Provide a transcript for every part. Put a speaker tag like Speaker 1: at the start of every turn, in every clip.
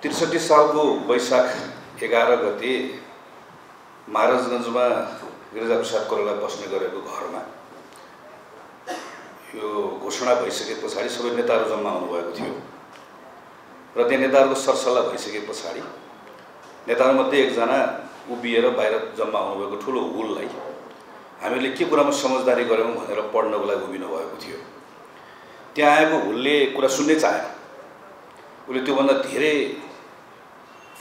Speaker 1: 63 सालको वैशाख 11 गते महाराजगञ्जमा गिरिजाप्रसाद कोइराला बस्ने गरेको घरमा यो घोषणा भइसके पछाडि सबै नेताहरू जम्मा हुनुभएको थियो र त्यो नेताहरूको सरसल्लाह भइसके पछाडि नेताहरूमध्ये एकजना उभिएर बाहिर जम्मा हुनुभएको ठुलो हुललाई हामीले के कुरामा समझदारी गर्यौं भनेर पढ्नको लागि उभिनु भएको थियो। त्यहाँ आएको हुलले कुरा सुन्नै चाहेन, उले त्योभन्दा धेरै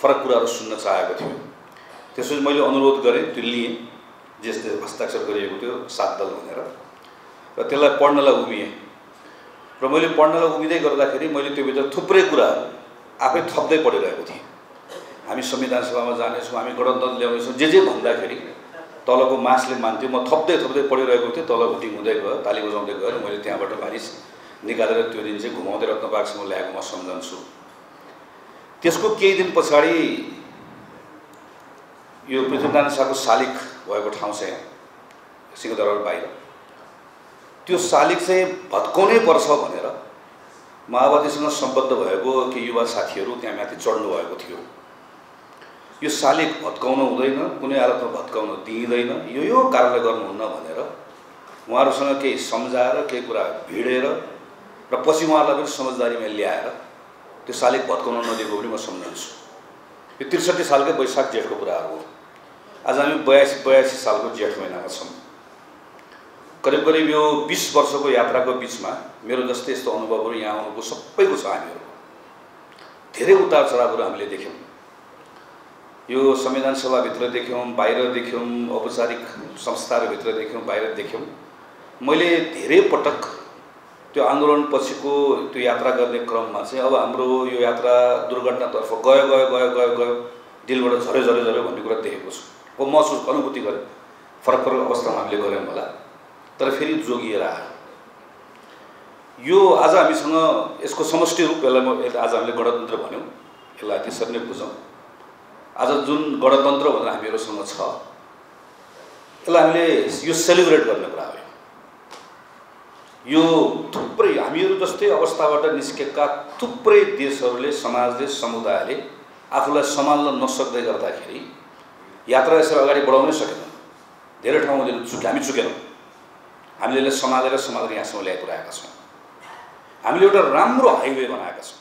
Speaker 1: फरक कुराहरू सुन्न चाहेको थियो। त्यसपछि मैले अनुरोध गरेँ, त्यो लिएँ, जसले हस्ताक्षर गरिएको थियो 7 दल भनेर, र त्यसलाई पढ्नलाई उभिएँ। र मैले पढ्नलाई उभिँदै गर्दाखेरि मैले त्योभित्र थुप्रै कुराहरू आफै थप्दै पढिरहेको थिएँ। हामी संविधान सभामा जानेछौँ, हामी गणतन्त्र ल्याउनेछौँ, जे भन्दाखेरि तलको मासले मान्थ्यो, म थप्दै पढिरहेको थिएँ। तल भुटिङ हुँदै गयो, ताली बजाउँदै गयो। मैले त्यहाँबाट मानिस निकालेर त्यो दिन चाहिँ घुमाउँदै रत्नबागसम्म ल्याएको म सम्झन्छु। त्यसको केही दिन पछाडि यो पृथ्वीनारायण शाहको शालिग भएको ठाउँ चाहिँ सिंहदरबार बाहिर, त्यो शालिग चाहिँ भत्काउनै पर्छ भनेर माओवादीसँग सम्बद्ध भएको केही युवा साथीहरू त्यहाँ माथि चढ्नु भएको थियो। यो शालिग भत्काउन हुँदैन, कुनै हालतमा भत्काउन दिइँदैन, यो कारणले गर्नुहुन्न भनेर उहाँहरूसँग केही सम्झाएर केही कुरा भिडेर र पछि उहाँहरूलाई पनि समझदारीमा ल्याएर त्यो शालिग भत्काउन नदिएको पनि म सम्झन्छु। यो 63 सालकै वैशाख जेठको कुराहरू हो। आज हामी 82 सालको जेठ महिनामा छौँ। करिब यो 20 वर्षको यात्राको बिचमा मेरो जस्तै यस्तो अनुभवहरू यहाँ आउनुको सबैको छ। हामीहरूको धेरै उतार चढावहरू हामीले देख्यौँ। यो संविधान सभाभित्र देख्यौँ, बाहिर देख्यौँ, औपचारिक संस्थाहरूभित्र देख्यौँ, बाहिर देख्यौँ। मैले धेरै पटक त्यो आन्दोलन पछिको त्यो यात्रा गर्ने क्रममा चाहिँ अब हाम्रो यो यात्रा दुर्घटनातर्फ गयो दिलबाट झरे भन्ने कुरा देखेको छु। म महसुस अनुभूति गरेँ। फरक अवस्थामा हामीले गऱ्यौँ होला, तर फेरि जोगिएर आयो। यो आज हामीसँग यसको समष्टि रूप, यसलाई आज हामीले गणतन्त्र भन्यौँ, यसलाई त्यसरी नै बुझौँ। आज जुन गणतन्त्र भनेर हामीहरूसँग छ, यसलाई हामीले यो सेलिब्रेट गर्ने कुरा हो। यो थुप्रै हामीहरू जस्तै अवस्थाबाट निस्केका थुप्रै देशहरूले, समाजले, समुदायले आफूलाई सम्हाल्न नसक्दै गर्दाखेरि यात्रा यसरी अगाडि बढाउनै सकेनौँ। धेरै ठाउँमा हामी चुकेनौँ। हामीले यसलाई सम्हालेर यहाँसम्म ल्याइपुर्याएका छौँ। हामीले एउटा राम्रो हाइवे बनाएका छौँ।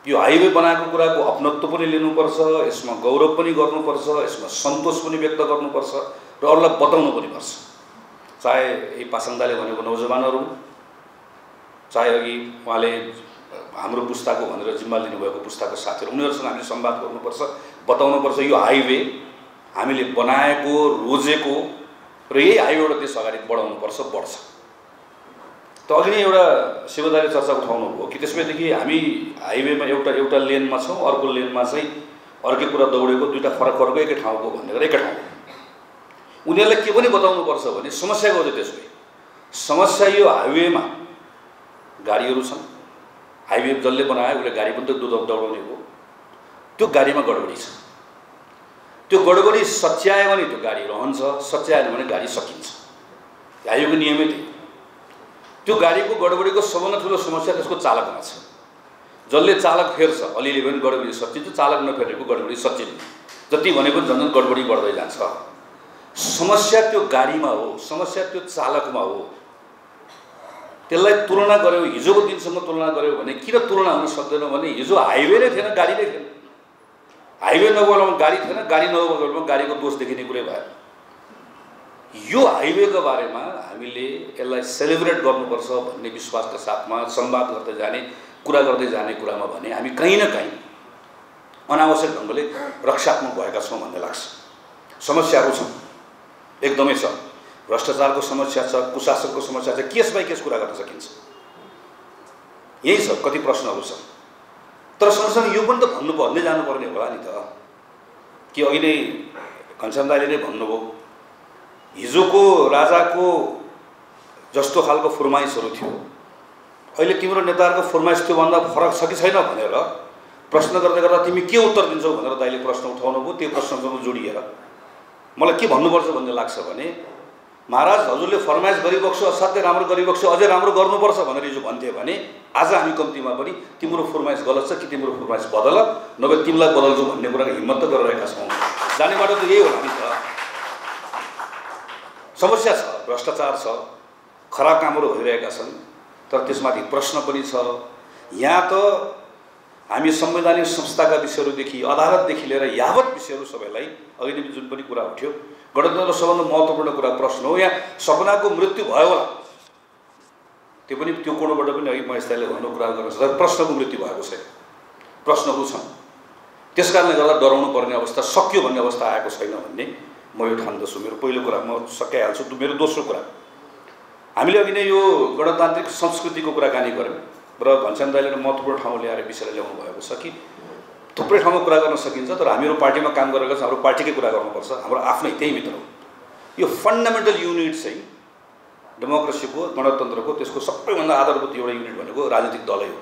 Speaker 1: यो हाइवे बनाएको कुराको अपनत्व पनि लिनुपर्छ, यसमा गौरव पनि गर्नुपर्छ, यसमा सन्तोष पनि व्यक्त गर्नुपर्छ र अरूलाई बताउनु पनि पर्छ। चाहे यही पासाङदाले भनेको नौजवानहरू, चाहे अघि उहाँले हाम्रो पुस्ताको भनेर जिम्मा लिनुभएको पुस्ताको साथीहरू, उनीहरूसँग हामीले संवाद गर्नुपर्छ, बताउनुपर्छ यो हाइवे हामीले बनाएको, रोजेको र यही हाइवेबाट देश अगाडि बढाउनुपर्छ, बढ्छ। त अघि नै एउटा शिवदाले चर्चा उठाउनु भयो कि त्यसपछि हामी हाइवेमा एउटा लेनमा छौँ, अर्को लेनमा चाहिँ अर्कै कुरा दौडेको, दुईवटा फरक एकै ठाउँको भनेर एकै ठाउँ। उनीहरूलाई के पनि बताउनुपर्छ भने समस्या गर्दै त्यसो भए समस्या यो हाइवेमा गाडीहरू छन्। हाइवे जसले बनायो उसले गाडी पनि त दौडाउने हो। त्यो गाडीमा गडबडी छ। त्यो गडबडी सच्यायो भने त्यो गाडी रहन्छ, सच्याएन भने गाडी सकिन्छ। हाइवेको नियमै त्यही। त्यो गाडीको गडबडीको सबभन्दा ठुलो समस्या त्यसको चालकमा छ। जसले चालक फेर्छ अलिअलि पनि गडबडी सचिन्छ, चालक नफेरेको गडबडी सचिन्छ। जति भनेको झन् गडबडी बढ्दै जान्छ। समस्या त्यो गाडीमा हो, समस्या त्यो चालकमा हो। त्यसलाई तुलना गर्यो, हिजोको दिनसँग तुलना गर्यो भने किन तुलना हुन सक्दैन भने हिजो हाइवे नै थिएन, गाडी नै थिएन। हाइवे नभएको बेलामा गाडी थिएन, गाडी नभएको बेलामा गाडीको दोष देखिने कुरै भयो। यो हाइवेको बारेमा हामीले यसलाई सेलिब्रेट गर्नुपर्छ भन्ने विश्वासका साथमा संवाद गर्दै जाने, कुरा गर्दै जाने कुरामा भने हामी कहीँ न कहीँ अनावश्यक ढङ्गले रक्षात्मक भएका छौँ भन्ने लाग्छ। समस्याहरू छन्, एकदमै छ। भ्रष्टाचारको समस्या छ, कुशासनको समस्या छ, केस बाई केस कुरा गर्न सकिन्छ। यही छ, कति प्रश्नहरू छन्। तर सँगसँगै यो पनि त भन्दै जानुपर्ने होला नि त कि अघि नै घनश्याम दाइले नै भन्नुभयो, हिजोको राजाको जस्तो खालको फरमाइसहरू थियो, अहिले तिम्रो नेताहरूको फरमाइस त्योभन्दा फरक छ कि छैन भनेर प्रश्न गर्दा तिमी के उत्तर दिन्छौ भनेर दाइले प्रश्न उठाउनु भयो। त्यो प्रश्नसँग जोडिएर मलाई के भन्नुपर्छ भन्ने लाग्छ भने महाराज हजुरले फरमाइस गरिबक्सो, असाध्यै राम्रो गरिबक्सो, अझै राम्रो गर्नुपर्छ भनेर हिजो भन्थे भने आज हामी कम्तीमा पनि तिम्रो फरमाइस गलत छ कि तिम्रो फरमाइस बदल, नभए तिमीलाई बदल्छु भन्ने कुराको हिम्मत त गरिरहेका छौँ। जाने बाटो त यही होला नि त। समस्या छ, भ्रष्टाचार छ, खराब कामहरू भइरहेका छन्, तर त्यसमाथि प्रश्न पनि छ। यहाँ त हामी संवैधानिक संस्थाका विषयहरूदेखि अदालतदेखि लिएर यावत विषयहरू सबैलाई अघि नै जुन पनि कुरा उठ्यो, गणतन्त्रको सबभन्दा महत्त्वपूर्ण कुरा प्रश्न हो। यहाँ सपनाको मृत्यु भयो होला, त्यो पनि त्यो कोणबाट पनि अघि महेशले भन्नु कुरा गर्न सक्छ, तर प्रश्नको मृत्यु भएको छैन, प्रश्नहरू छन्। त्यस कारणले गर्दा डराउनु पर्ने अवस्था सक्यो भन्ने अवस्था आएको छैन भन्ने म यो ठान्दछु। मेरो पहिलो कुरा म सकाइहाल्छु। मेरो दोस्रो कुरा, हामीले अघि नै यो गणतान्त्रिक संस्कृतिको कुराकानी गऱ्यौँ र घनश्याम दाइले महत्त्वपूर्ण ठाउँमा ल्याएर विषयलाई ल्याउनु भएको छ कि थुप्रै ठाउँमा कुरा गर्न सकिन्छ, तर हामीहरू पार्टीमा काम गरेर हाम्रो पार्टीकै कुरा गर्नुपर्छ, हाम्रो आफ्नै त्यही भित्र हो। यो फन्डामेन्टल युनिट चाहिँ डेमोक्रेसीको, गणतन्त्रको, त्यसको सबैभन्दा आधारभूत एउटा युनिट भनेको राजनीतिक दलै हो।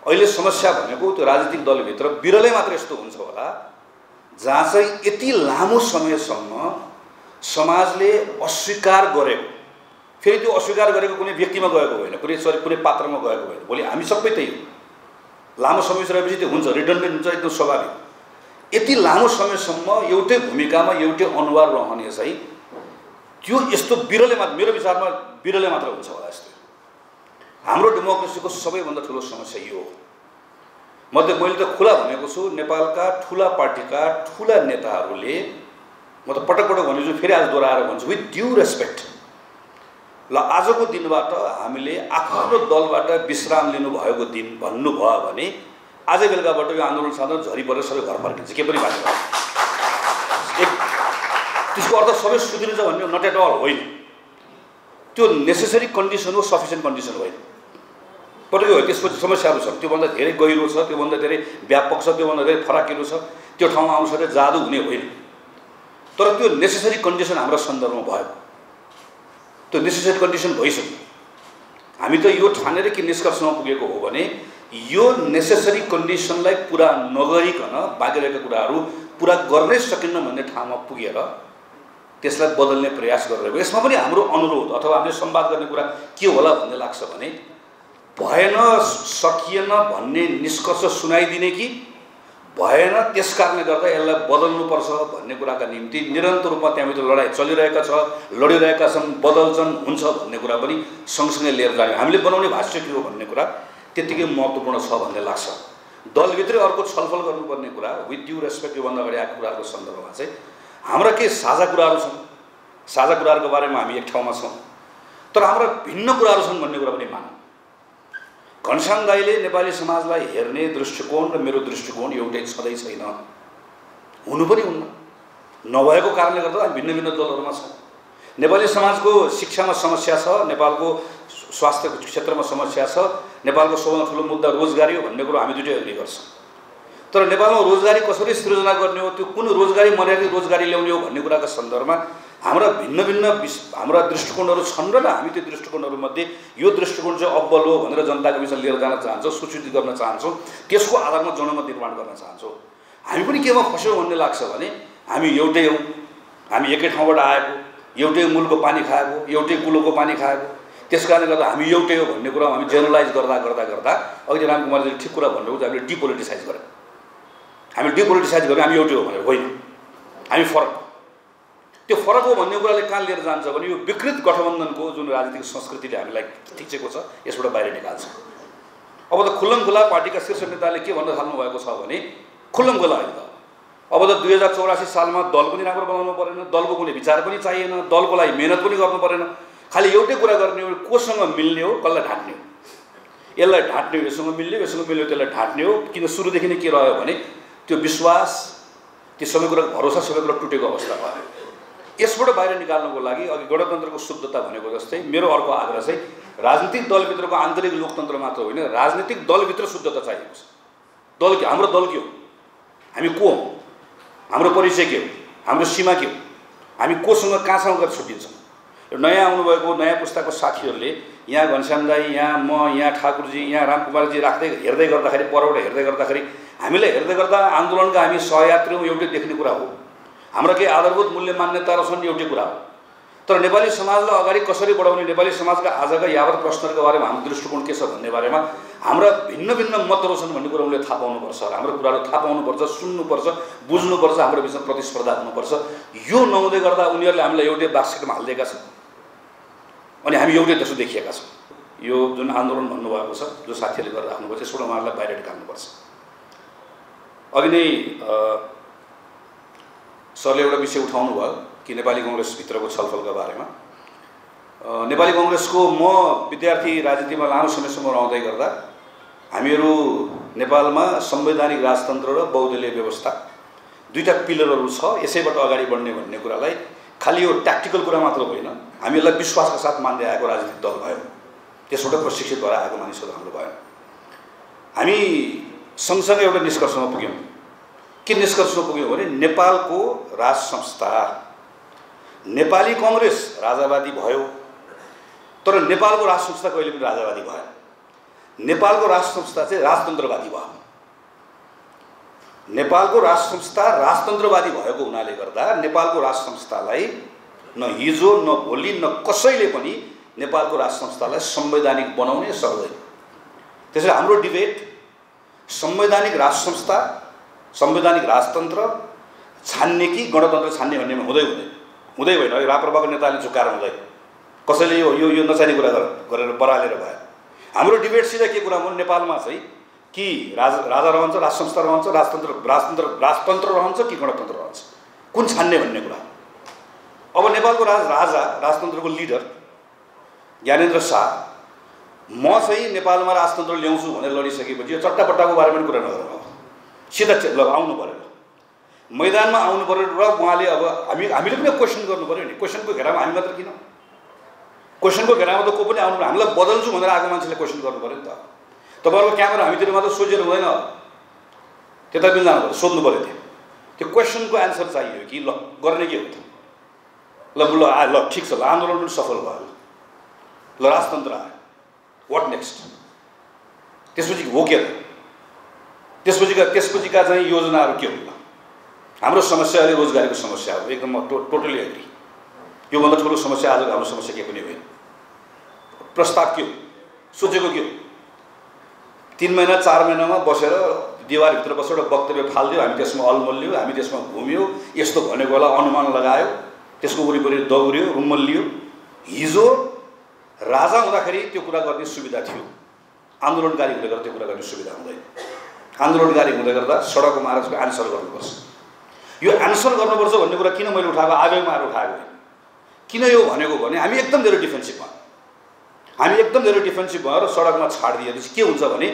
Speaker 1: अहिले समस्या भनेको त्यो राजनीतिक दलभित्र बिरलै मात्र यस्तो हुन्छ होला जहाँ चाहिँ यति लामो समयसम्म समाजले अस्वीकार गरेको, फेरि त्यो अस्वीकार गरेको कुनै व्यक्तिमा गएको होइन, कुनै पात्रमा गएको होइन। भोलि हामी सबै त्यही हो। लामो समय सरेपछि त्यो हुन्छ, रिडन्डेन्ट हुन्छ, एकदम स्वाभाविक। यति लामो समयसम्म एउटै भूमिकामा एउटै अनुहार रहने चाहिँ त्यो यस्तो बिरलै मात्र, मेरो विचारमा बिरलै मात्र हुन्छ होला यस्तो। हाम्रो डेमोक्रेसीको सबैभन्दा ठुलो समस्या यो हो। मैले त खुला भनेको छु, नेपालका ठुला पार्टीका ठुला नेताहरूले, म त पटक पटक भन्छु, फेरि आज दोहोऱ्याएर भन्छु, विथ ड्यु रेस्पेक्ट, ल आजको दिनबाट हामीले आफ्नो दलबाट विश्राम लिनुभएको दिन भन्नुभयो भने आजै बेलुकाबाट यो आन्दोलन साधन झरी परेर सबै घर फर्किन्छ, के पनि बाटो त्यसको अर्थ सबै सुध्रिन्छ भन्ने नट एट अल होइन। त्यो नेसेसरी कन्डिसन हो, सफिसियन्ट कन्डिसन होइन। पटक्कै हो, त्यसपछि समस्याहरू छन्, त्योभन्दा धेरै गहिरो छ, त्योभन्दा धेरै व्यापक छ, त्योभन्दा धेरै फराकिलो छ, त्यो ठाउँमा आउँछ जादु हुने होइन। तर त्यो नेसेसरी कन्डिसन हाम्रो सन्दर्भमा भयो, त्यो नेसेसरी कन्डिसन भइसक्यो। हामी त यो ठानेर के निष्कर्षमा पुगेको हो भने यो नेसेसरी कन्डिसनलाई पुरा नगरिकन बाँकी रहेका कुराहरू पुरा गर्नै सकिन्न भन्ने ठाउँमा पुगेर त्यसलाई बदल्ने प्रयास गरिरहेको। यसमा पनि हाम्रो अनुरोध अथवा हामीले संवाद गर्ने कुरा के होला भन्ने लाग्छ भने भएन, सकिएन भन्ने निष्कर्ष सुनाइदिने कि भएन त्यस कारणले गर्दा यसलाई बदल्नुपर्छ भन्ने कुराका निम्ति निरन्तर रूपमा त्यहाँभित्र लडाइँ चलिरहेका छ, लडिरहेका छन्, बदल्छन्, हुन्छ भन्ने कुरा पनि सँगसँगै लिएर जाने। हामीले बनाउने भाष्य के हो भन्ने कुरा त्यत्तिकै महत्त्वपूर्ण छ भन्ने लाग्छ। दलभित्रै अर्को छलफल गर्नुपर्ने कुरा, विथ ड्यु रेस्पेक्ट, योभन्दा अगाडि आएको कुराहरूको सन्दर्भमा चाहिँ हाम्रा के साझा कुराहरू छन्, साझा कुराहरूको बारेमा हामी एक ठाउँमा छौँ, तर हाम्रा भिन्न कुराहरू छन् भन्ने कुरा पनि मानौँ। घनश्याम दाइले नेपाली समाजलाई हेर्ने दृष्टिकोण र मेरो दृष्टिकोण एउटै छँदै छैन, हुनु पनि हुन्न। नभएको कारणले गर्दा हामी भिन्न भिन्न दलहरूमा छौँ। नेपाली समाजको शिक्षामा समस्या छ, नेपालको स्वास्थ्यको क्षेत्रमा समस्या छ, नेपालको सबभन्दा ठुलो मुद्दा रोजगारी हो भन्ने कुरो हामी दुइटै एग्री गर्छौँ। तर नेपालमा रोजगारी कसरी सृजना गर्ने हो, त्यो कुन रोजगारी मर्यादित रोजगारी ल्याउने हो भन्ने कुराका सन्दर्भमा हाम्रा भिन्न भिन्न हाम्रा दृष्टिकोणहरू छन् र हामी त्यो दृष्टिकोणहरूमध्ये यो दृष्टिकोण चाहिँ अब्बल हो भनेर जनताको बिचमा लिएर जान चाहन्छौँ, सूचित गर्न चाहन्छौँ, त्यसको आधारमा जनमत निर्माण गर्न चाहन्छौँ। हामी पनि केमा फस्यौँ भन्ने लाग्छ भने हामी एउटै हौँ, हामी एकै ठाउँबाट आएको, एउटै मूलको पानी खाएको, एउटै कुलोको पानी खाएको, त्यस कारणले गर्दा हामी एउटै हो भन्ने कुरा हामी जेनरलाइज गर्दा गर्दा गर्दा अघि रामकुमारले ठिक कुरा भन्नुभयो, हामीले डिपोलिटिसाइज गर्यौँ। हामी डिपोलिटिसाइज गर्यौँ, हामी एउटै हो भनेर होइन, हामी फरक। त्यो फरक हो भन्ने कुराले कहाँ लिएर जान्छ भने यो विकृत गठबन्धनको जुन राजनीतिक संस्कृतिले हामीलाई थिचेको छ यसबाट बाहिर निकाल्छ। अब त खुल्लमखुल्ला पार्टीका शीर्ष नेताले के भन्न थाल्नु भएको छ भने खुल्लमखुल्ला होइन त अब त 2084 सालमा दल पनि राम्रो बनाउनु परेन, दलको कुनै विचार पनि चाहिएन, दलको लागि मेहनत पनि गर्नु परेन, खालि एउटै कुरा गर्ने हो, कोसँग मिल्ने हो, कसलाई ढाँट्ने हो, यसलाई ढाँट्ने हो, यससँग मिल्ने हो, यससँग मिल्ने हो, त्यसलाई ढाँट्ने हो। किन सुरुदेखि नै के रह्यो भने त्यो विश्वास, त्यो सबै कुराको भरोसा सबै कुरा टुटेको अवस्था भयो। यसबाट बाहिर निकाल्नको लागि अघि गणतन्त्रको शुद्धता भनेको जस्तै मेरो अर्को आग्रह चाहिँ राजनीतिक दलभित्रको आन्तरिक लोकतन्त्र मात्र होइन, राजनीतिक दलभित्र शुद्धता चाहिएको छ। दल के, हाम्रो दल के हो, हामी को हौँ, हाम्रो परिचय के हो, हाम्रो सीमा के हो, हामी कोसँग कहाँसँग गएर छुट्टिन्छौँ। नयाँ आउनुभएको नयाँ पुस्ताको साथीहरूले यहाँ घनश्याम दाई, यहाँ म, यहाँ ठाकुरजी, यहाँ रामकुमारजी राख्दै हेर्दै गर्दाखेरि, परबाट हेर्दै गर्दाखेरि हामीलाई हेर्दै गर्दा आन्दोलनका हामी सहयात्री हौँ, एउटै देख्ने कुरा हो। हाम्रा केही आधारभूत मूल्य मान्यताहरू छन्, एउटै कुरा हो। तर नेपाली समाजलाई अगाडि कसरी बढाउने, नेपाली समाजका आजका यावत प्रश्नहरूका बारेमा हाम्रो दृष्टिकोण के छ भन्ने बारेमा हाम्रा भिन्न भिन्न मतहरू छन् भन्ने कुरा उनले थाहा पाउनुपर्छ। हाम्रो कुराहरू थाहा पाउनुपर्छ, सुन्नुपर्छ, बुझ्नुपर्छ, हाम्रो बिचमा प्रतिस्पर्धा हुनुपर्छ। यो नहुँदै गर्दा उनीहरूले हामीलाई एउटै बास्केटमा हालिदिएका छन् अनि हामी एउटै जस्तो देखिएका छौँ। यो जुन आन्दोलन भन्नुभएको छ, जो साथीहरूले गरेर राख्नुभएको छ, यसबाट उहाँहरूलाई बाहिर निकाल्नुपर्छ। अघि नै सरले एउटा विषय उठाउनु भयो कि नेपाली कङ्ग्रेसभित्रको छलफलका बारेमा। नेपाली कङ्ग्रेसको म विद्यार्थी राजनीतिमा लामो समयसम्म रहँदै गर्दा हामीहरू नेपालमा संवैधानिक राजतन्त्र र बहुदलीय व्यवस्था दुईटा पिलरहरू छ, यसैबाट अगाडि बढ्ने भन्ने कुरालाई खालि यो ट्याक्टिकल कुरा मात्र होइन, हामीहरूलाई विश्वासका साथ मान्दै आएको राजनीतिक दल भयो, त्यसबाट प्रशिक्षित भएर आएको मानिसहरू हाम्रो भयो। हामी सँगसँगै एउटा निष्कर्षमा पुग्यौँ। के निष्कर्षमा पुग्यौँ भने नेपालको राज संस्था नेपाली कङ्ग्रेस राजावादी भयो, तर नेपालको राज संस्था कहिले पनि राजावादी भएन। नेपालको राज संस्था चाहिँ राजतन्त्रवादी भयो। नेपालको राज संस्था राजतन्त्रवादी भएको हुनाले गर्दा नेपालको राज संस्थालाई न हिजो न भोलि न कसैले पनि नेपालको राज संस्थालाई संवैधानिक बनाउनै सक्दैन। त्यसैले हाम्रो डिबेट संवैधानिक राज संस्था, संवैधानिक राजतन्त्र छान्ने कि गणतन्त्र छान्ने भन्नेमा हुँदै होइन। राप्रपाको नेताले झुकाएर हुँदैन, कसैले यो यो यो नचाहिने कुरा गरेर बरालेर भयो। हाम्रो डिबेट सिधा के कुरा हो, नेपालमा चाहिँ कि राजा रहन्छ, राज संस्था रहन्छ, राजतन्त्र रहन्छ कि गणतन्त्र रहन्छ, कुन छान्ने भन्ने कुरा। अब नेपालको राजतन्त्रको लिडर ज्ञानेन्द्र शाह, म चाहिँ नेपालमा राजतन्त्र ल्याउँछु भनेर लडिसकेपछि यो चट्टापट्टाको बारेमा पनि कुरा नगरौँ, सिधा आउनु पऱ्यो, मैदानमा आउनु पऱ्यो र उहाँले अब हामीले पनि क्वेसन गर्नु पऱ्यो नि। क्वेसनको घेरामा हामी मात्र किन, क्वेसनको घेरामा त को पनि आउनु, हामीलाई बदल्छु भनेर आएको मान्छेले क्वेसन गर्नु पऱ्यो नि त। तपाईँहरूको क्यामेरा हामीतिर मात्र सोचेर हुँदैन, त्यता पनि जानु पऱ्यो, सोध्नु पऱ्यो। त्यो क्वेसनको एन्सर चाहियो कि ल गर्ने के हो त, ल ठिक छ, ल आन्दोलन पनि सफल भयो, ल राजतन्त्र आयो, वाट नेक्स्ट, त्यसपछि हो के त, त्यसपछिका चाहिँ योजनाहरू के हुन्। हाम्रो समस्या अहिले रोजगारीको समस्या हो, एकदम म टोटली एग्री। योभन्दा ठुलो समस्या आजको हाम्रो समस्या के पनि होइन। प्रस्ताव के हो, सोचेको के हो, 3 महिना 4 महिनामा बसेर दिवारभित्र बसेर वक्तव्य फालिदियो, हामी त्यसमा अलमल्लियो, हामी त्यसमा घुम्यो, यस्तो भनेको होला अनुमान लगायो, त्यसको वरिपरि दौड्यो, रुमल्लियो। हिजो राजा हुँदाखेरि त्यो कुरा गर्ने सुविधा थियो, आन्दोलनकारी हुँदै गर्दा त्यो कुरा गर्ने सुविधा हुँदैन। आन्दोलनकारी हुँदै गर्दा सडकको मार्गको एन्सर गर्नुपर्छ। यो एन्सर गर्नुपर्छ भन्ने कुरा किन मैले उठाएको, आवेगमा आएर उठाएको होइन। किन यो भनेको भने हामी एकदम धेरै डिफेन्सिभ भएर सडकमा छाड दिएपछि के हुन्छ भने,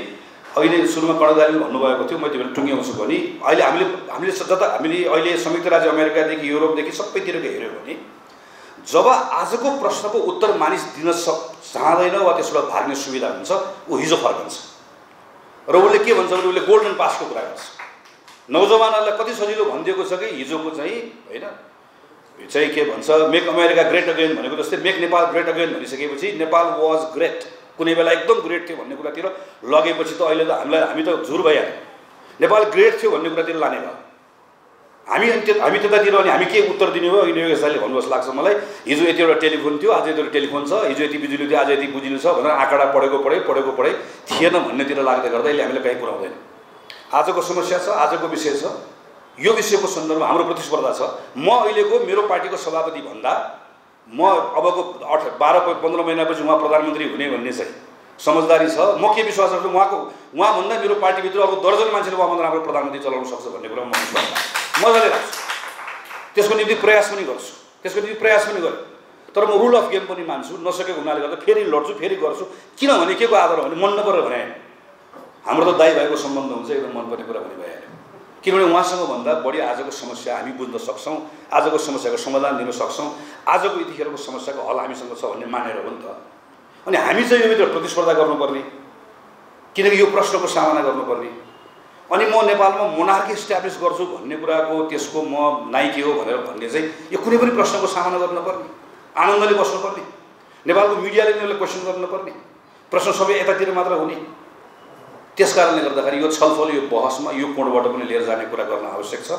Speaker 1: अहिले सुरुमा कर्णदारीले भन्नुभएको थियो, मैले त्यो टुङ्ग्याउँछु भने हामीले अहिले संयुक्त राज्य अमेरिकादेखि युरोपदेखि सबैतिरको हेऱ्यो भने जब आजको प्रश्नको उत्तर मानिस दिन चाहँदैन वा त्यसबाट भाग्ने सुविधा हुन्छ, ऊ हिजो फर्कन्छ र उसले के भन्छ भने उसले गोल्डन पासको कुरा गर्छ। नौजवानहरूलाई कति सजिलो भनिदिएको छ कि हिजोको चाहिँ होइन चाहिँ के भन्छ, मेक अमेरिका ग्रेट अगेन भनेको जस्तै मेक नेपाल ग्रेट अगेन भनिसकेपछि नेपाल वाज ग्रेट, कुनै बेला एकदम ग्रेट थियो भन्ने कुरातिर लगेपछि त अहिले त हामी त झुर भइहाल्यो। नेपाल ग्रेट थियो भन्ने कुरातिर लाने भयो हामी त्यतातिर। अनि हामी के उत्तर दिने हो, योगेश दाइले भन्नुहोस् लाग्छ मलाई, हिजो यतिवटा टेलिफोन थियो, आज यतिवटा टेलिफोन छ, हिजो यति बिजुली थियो, आज यति बिजुली छ भनेर आँकडा पढेको पढे थिएन भन्नेतिर लाग्दै गर्दा यसले हामीलाई कहीँ पुऱ्याउँदैन। आजको समस्या छ, आजको विषय छ, यो विषयको सन्दर्भमा हाम्रो प्रतिस्पर्धा छ। म अहिलेको मेरो पार्टीको सभापति भन्दा म अबको 12-15 महिनापछि उहाँ प्रधानमन्त्री हुने भन्ने चाहिँ समझदारी छ। म के विश्वास गर्छु, उहाँभन्दा मेरो पार्टीभित्र अब दर्जन मान्छेले उहाँभन्दा राम्रो प्रधानमन्त्री चलाउन सक्छ भन्ने कुरा म मजाले राख्छु, त्यसको निम्ति प्रयास पनि गरेँ। तर म रुल अफ गेम पनि मान्छु, नसकेको हुनाले गर्दा फेरि लड्छु, फेरि गर्छु। किनभने के को आधार हो भने मन नपरेर भने हाम्रो त दाइ भाइको सम्बन्ध हुन्छ, एकदम मनपर्ने कुरा पनि भइहाल्यो। किनभने उहाँसँग भन्दा बढी आजको समस्या हामी बुझ्न सक्छौँ, आजको समस्याको समाधान दिन सक्छौँ, आजको यतिखेरको समस्याको हल हामीसँग छ भन्ने मानेर हो नि त। अनि हामी चाहिँ यो भित्र प्रतिस्पर्धा गर्नुपर्ने, किनकि यो प्रश्नको सामना गर्नुपर्ने। अनि म नेपालमा मोनार्की इस्ट्याब्लिस गर्छु भन्ने कुराको त्यसको म नाइके हो भनेर भन्ने चाहिँ यो कुनै पनि प्रश्नको सामना गर्नुपर्ने, आनन्दले बस्नुपर्ने, नेपालको मिडियाले पनि क्वेसन गर्नुपर्ने, प्रश्न सबै यतातिर मात्र हुने। त्यसकारणले गर्दाखेरि यो छलफल, यो बहसमा यो कोणबाट पनि लिएर जाने कुरा गर्न आवश्यक छ।